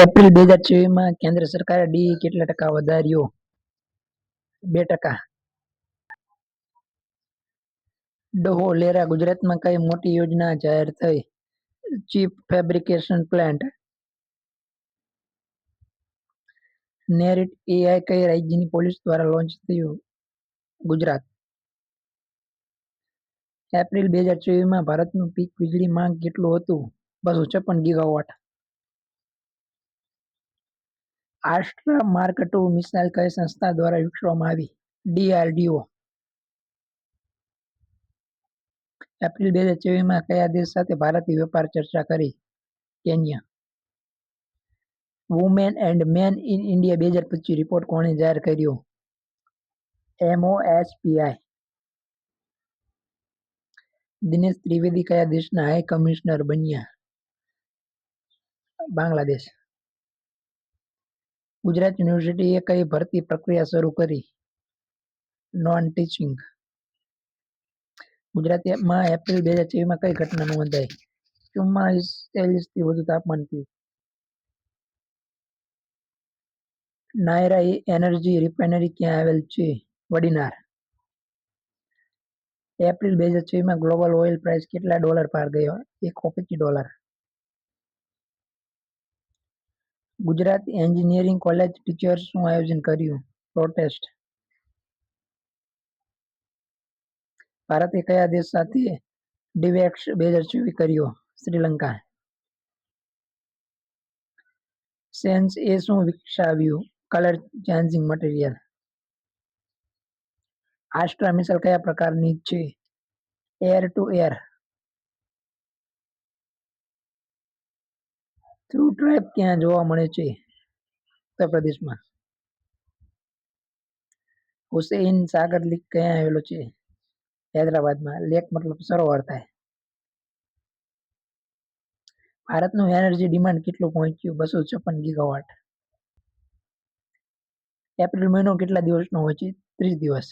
April 2024માં કેન્દ્ર સરકારે D કેટલા ટકા વધાર્યો? 2%. ડહોલેરા ગુજરાતમાં કઈ મોટી યોજના જાહેર થઈ? Chip fabrication plant. નેરિટ એઆઈ કઈ રાજ્યની પોલીસ દ્વારા લોન્ચ થયું? ગુજરાત. એપ્રિલ 2024માં ભારતનું પીક વીજળી માંગ કેટલું હતું? 256 ગીગાવોટ. આસ્ટ્રા માર્ક II મિસાઇલ કઈ સંસ્થા દ્વારા વિકસાવવામાં આવી? DRDO. એપ્રિલ 2024માં કયા દેશ સાથે ભારતે વેપાર ચર્ચા કરી? Kenya. Women and men in India 2025 report કોણે જાહેર કર્યો? MOSPI. દિનેશ ત્રિવેદી કયા દેશના હાઈ કમિશનર બન્યા? બાંગ્લાદેશ. ગુજરાત યુનિવર્સિટીએ કઈ ભરતી પ્રક્રિયા શરૂ કરી? Non teaching. ગુજરાતમાં એપ્રિલ 2024માં કઈ ઘટના નોંધાઈ? 44°C થી વધુ તાપમાન થયું. નાયરા એનર્જી રિફાઇનરી ક્યાં આવેલ છે? વડીનાર. એપ્રિલ 2024માં ગ્લોબલ ઓઇલ પ્રાઇસ કેટલા ડોલર પાર ગયો? $125. ગુજરાત એન્જિનિયરિંગ કોલેજ ટીચર્સનું આયોજન કર્યું? પ્રોટેસ્ટ. ભારતે કયા દેશ સાથે ડિવેક્સ 2024 કર્યો? શ્રીલંકા. સેન્સ એ શું વિકસાવ્યું? Colour changing material. Astra missile કયા પ્રકારની છે? Air to air. Tharu tribe ક્યાં જોવા મળે છે? ઉત્તર પ્રદેશમાં. હુસૈન સાગર લેક ક્યાં આવેલો છે? હૈદરાબાદમાં. લેક મતલબ સરોવર થાય. ભારતનું એનર્જી ડિમાન્ડ કેટલું પહોંચ્યું? 256 ગીગાવોટ. એપ્રિલ મહિનો કેટલા દિવસનો હોય છે? 30 દિવસ.